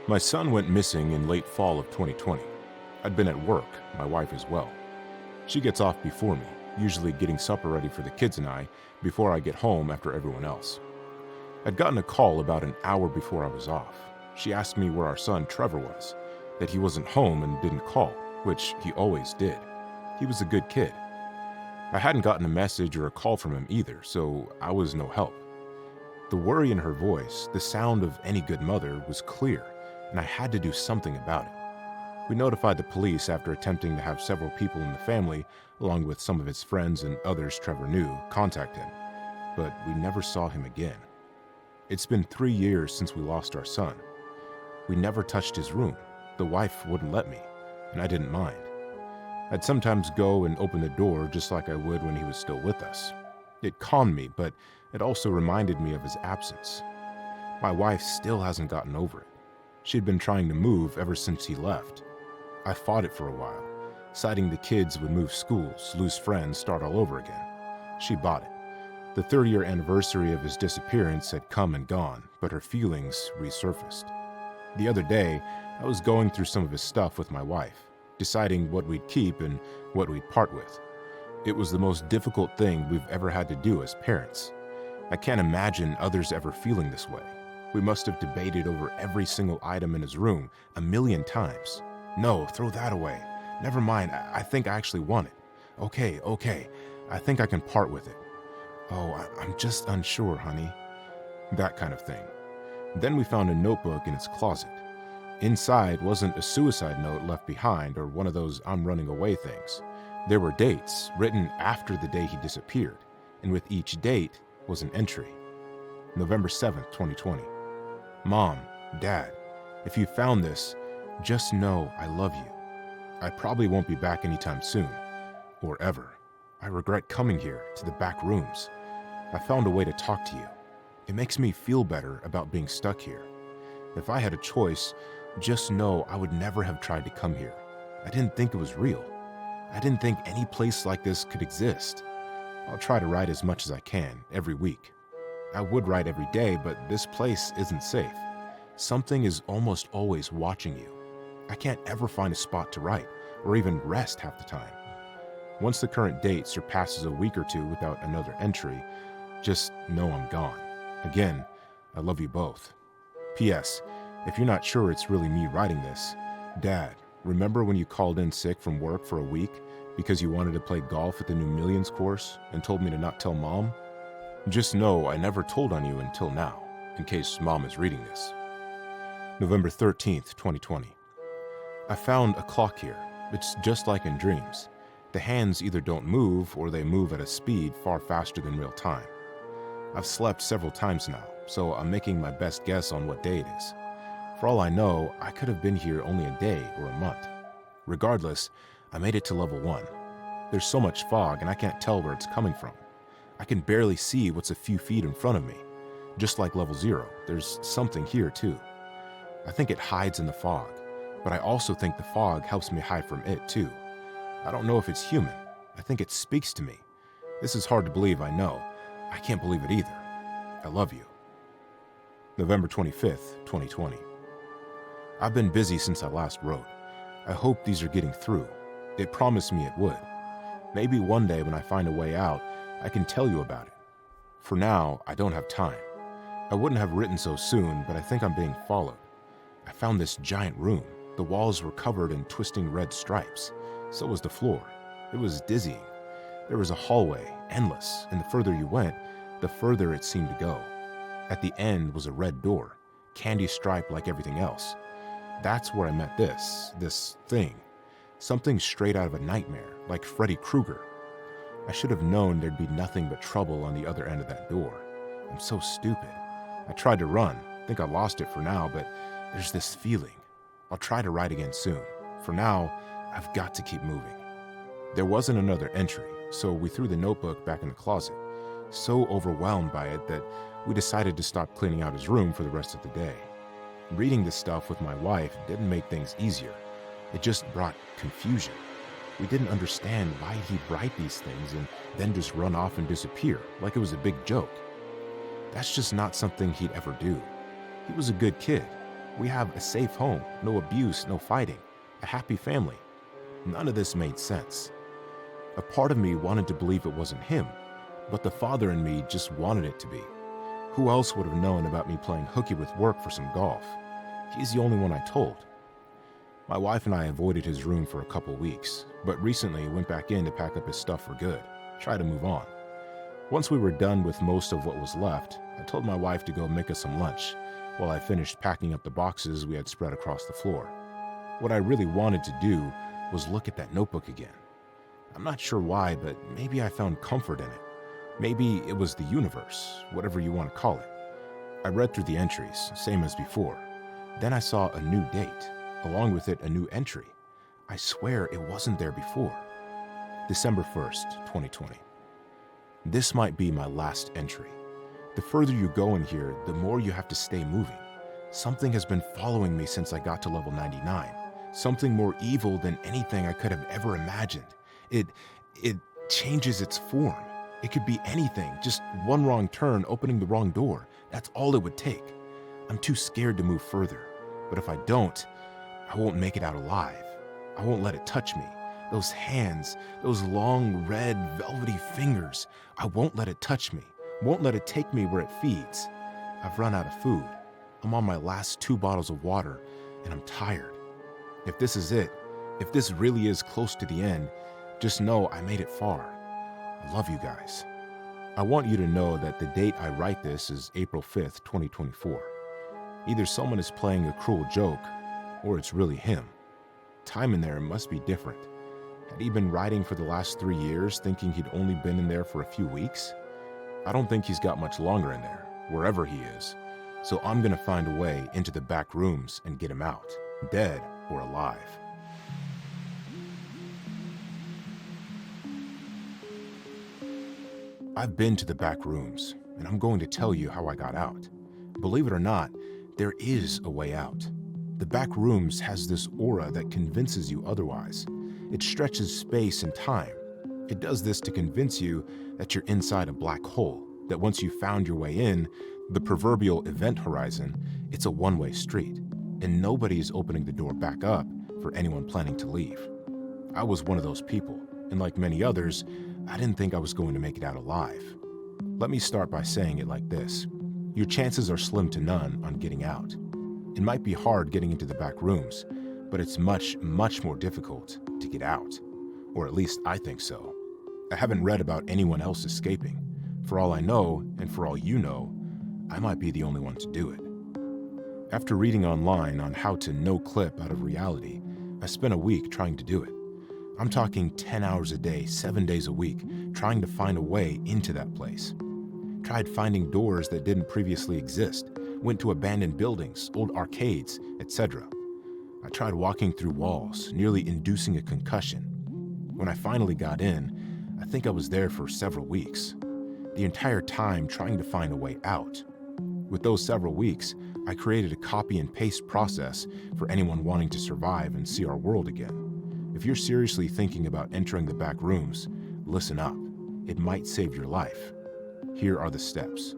My son went missing in late fall of 2020. I'd been at work, my wife as well. She gets off before me, usually getting supper ready for the kids and I before I get home after everyone else. I'd gotten a call about an hour before I was off. She asked me where our son Trevor was, that he wasn't home and didn't call, which he always did. He was a good kid. I hadn't gotten a message or a call from him either, so I was no help. The worry in her voice, the sound of any good mother, was clear, and I had to do something about it. We notified the police after attempting to have several people in the family, along with some of his friends and others Trevor knew, contact him, but we never saw him again. It's been 3 years since we lost our son. We never touched his room. The wife wouldn't let me, and I didn't mind. I'd sometimes go and open the door just like I would when he was still with us. It calmed me, but it also reminded me of his absence. My wife still hasn't gotten over it. She'd been trying to move ever since he left. I fought it for a while, citing the kids would move schools, lose friends, start all over again. She bought it. The 30-year anniversary of his disappearance had come and gone, but her feelings resurfaced. The other day, I was going through some of his stuff with my wife, deciding what we'd keep and what we'd part with. It was the most difficult thing we've ever had to do as parents. I can't imagine others ever feeling this way. We must have debated over every single item in his room 1,000,000 times. No, throw that away. Never mind, I think I actually want it. Okay, I think I can part with it. Oh, I'm just unsure, honey. That kind of thing. Then we found a notebook in its closet. Inside wasn't a suicide note left behind or one of those I'm running away things. There were dates written after the day he disappeared, and with each date was an entry. November 7th, 2020. Mom, Dad, if you found this, just know I love you. I probably won't be back anytime soon, or ever. I regret coming here to the back rooms. I found a way to talk to you. It makes me feel better about being stuck here. If I had a choice, just know I would never have tried to come here. I didn't think it was real. I didn't think any place like this could exist. I'll try to write as much as I can every week. I would write every day, but this place isn't safe. Something is almost always watching you. I can't ever find a spot to write, or even rest half the time. Once the current date surpasses a week or two without another entry, just know I'm gone. Again, I love you both. P.S. If you're not sure it's really me writing this, Dad, remember when you called in sick from work for a week because you wanted to play golf at the new Millions course and told me to not tell Mom? Just know I never told on you until now, in case Mom is reading this. November 13th, 2020. I found a clock here. It's just like in dreams. The hands either don't move or they move at a speed far faster than real time. I've slept several times now, so I'm making my best guess on what day it is. For all I know, I could have been here only a day or a month. Regardless, I made it to level 1. There's so much fog and I can't tell where it's coming from. I can barely see what's a few feet in front of me. Just like level 0, there's something here too. I think it hides in the fog, but I also think the fog helps me hide from it too. I don't know if it's human. I think it speaks to me. This is hard to believe, I know. I can't believe it either. I love you. November 25th, 2020. I've been busy since I last wrote. I hope these are getting through. It promised me it would. Maybe one day when I find a way out, I can tell you about it. For now, I don't have time. I wouldn't have written so soon, but I think I'm being followed. I found this giant room. The walls were covered in twisting red stripes. So was the floor. It was dizzying. There was a hallway, endless, and the further you went, the further it seemed to go. At the end was a red door, candy striped like everything else. That's where I met this thing. Something straight out of a nightmare, like Freddy Krueger. I should have known there'd be nothing but trouble on the other end of that door. I'm so stupid. I tried to run. Think I lost it for now, but there's this feeling. I'll try to write again soon. For now, I've got to keep moving. There wasn't another entry, so we threw the notebook back in the closet. So overwhelmed by it that we decided to stop cleaning out his room for the rest of the day. Reading this stuff with my wife didn't make things easier. It just brought confusion. We didn't understand why he'd write these things and then just run off and disappear like it was a big joke. That's just not something he'd ever do. He was a good kid. We have a safe home, no abuse, no fighting, a happy family. None of this made sense. A part of me wanted to believe it wasn't him, but the father in me just wanted it to be. Who else would have known about me playing hooky with work for some golf? He's the only one I told. My wife and I avoided his room for a couple weeks, but recently went back in to pack up his stuff for good, try to move on. Once we were done with most of what was left, I told my wife to go make us some lunch while I finished packing up the boxes we had spread across the floor. What I really wanted to do was look at that notebook again. I'm not sure why, but maybe I found comfort in it. Maybe it was the universe, whatever you want to call it. I read through the entries, same as before. Then I saw a new date, along with it a new entry. I swear it wasn't there before. December 1st, 2020. This might be my last entry. The further you go in here, the more you have to stay moving. Something has been following me since I got to level 99. Something more evil than anything I could have ever imagined. It changes its form. It could be anything, just one wrong turn opening the wrong door. That's all it would take. I'm too scared to move further, but if I don't, I won't make it out alive. I won't let it touch me. Those hands, those long, red, velvety fingers, I won't let it touch me. Won't let it take me where it feeds. I've run out of food. I'm on my last 2 bottles of water, and I'm tired. If this is it, if this really is close to the end, just know I made it far. I love you guys. I want you to know that the date I write this is April 5th, 2024. Either someone is playing a cruel joke, or it's really him. Time in there must be different. Had he been writing for the last 3 years, thinking he'd only been in there for a few weeks? I don't think he's got much longer in there, wherever he is. So I'm gonna find a way into the back rooms and get him out, dead or alive. I've been to the back rooms, and I'm going to tell you how I got out. Believe it or not, there is a way out. The back rooms has this aura that convinces you otherwise. It stretches space and time. It does this to convince you that you're inside a black hole, that once you've found your way in, the proverbial event horizon, it's a one-way street, and nobody is opening the door back up for anyone planning to leave. I was one of those people, and like many others, I didn't think I was going to make it out alive. Let me start by saying it like this. Your chances are slim to none on getting out. It might be hard getting into the back rooms, but it's much, much more difficult to get out. Or at least I think so. I haven't read about anyone else escaping. For all I know, and for all you know, I might be the only one to do it. After reading online on how to no-clip out of reality, I spent a week trying to do it. I'm talking 10 hours a day, 7 days a week, trying to find a way into that place. Tried finding doors that didn't previously exist, went to abandoned buildings, old arcades, etc. I tried walking through walls, nearly inducing a concussion. When I finally got in, I think I was there for several weeks. The entire time trying to find a way out. With those several weeks, I created a copy and paste process for anyone wanting to survive and see our world again. If you're seriously thinking about entering the back rooms, listen up. It might save your life. Here are the steps.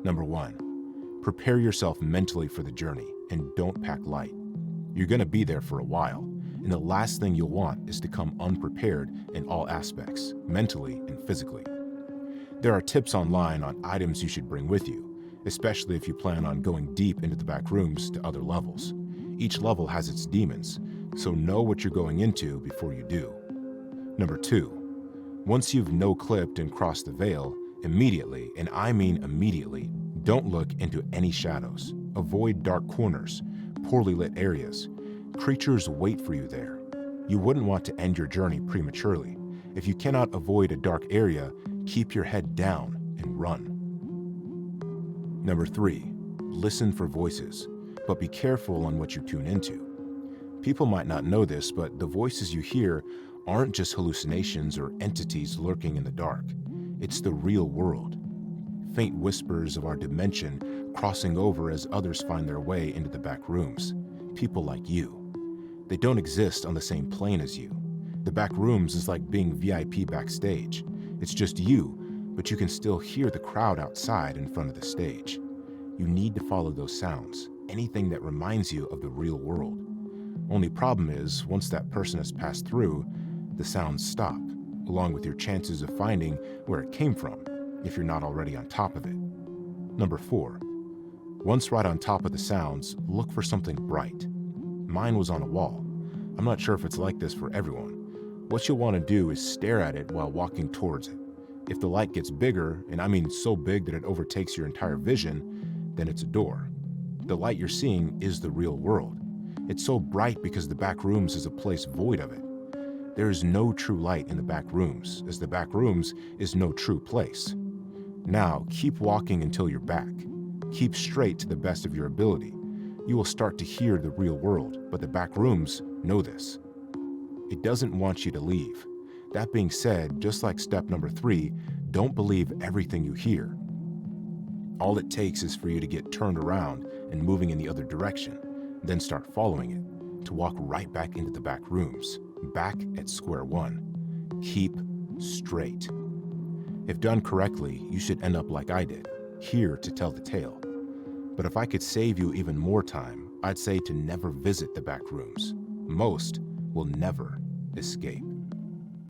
Number 1, prepare yourself mentally for the journey and don't pack light. You're gonna be there for a while, and the last thing you'll want is to come unprepared in all aspects, mentally and physically. There are tips online on items you should bring with you, especially if you plan on going deep into the back rooms to other levels. Each level has its demons, so know what you're going into before you do. Number 2, once you've no-clipped and crossed the veil, immediately, and I mean immediately, don't look into any shadows. Avoid dark corners, poorly lit areas. Creatures wait for you there. You wouldn't want to end your journey prematurely. If you cannot avoid a dark area, keep your head down and run. Number 3, listen for voices, but be careful on what you tune into. People might not know this, but the voices you hear aren't just hallucinations or entities lurking in the dark. It's the real world. Faint whispers of our dimension crossing over as others find their way into the back rooms. People like you. They don't exist on the same plane as you. The back rooms is like being VIP backstage. It's just you, but you can still hear the crowd outside in front of the stage. You need to follow those sounds. anything that reminds you of the real world. Only problem is, once that person has passed through, the sounds stop, along with your chances of finding where it came from, if you're not already on top of it. Number 4. Once right on top of the sounds, look for something bright. Mine was on a wall. I'm not sure if it's like this for everyone. What you'll want to do is stare at it while walking towards it. If the light gets bigger, and I mean so big that it overtakes your entire vision, then it's a door. The light you're seeing is the real world. It's so bright because the back rooms is a place void of it. There is no true light in the back rooms, as the back rooms is no true place. Now, keep walking until you're back. Keep straight to the best of your ability. You will start to hear the real world, but the back rooms know this. It doesn't want you to leave. That being said, just like step number 3, don't believe everything you hear. All it takes is for you to get turned around and moving in the other direction, then start following it, to walk right back into the back rooms, back at square one. Keep straight. If done correctly, you should end up like I did, here to tell the tale. But if I could save you even more time, I'd say to never visit the back rooms. Most will never escape.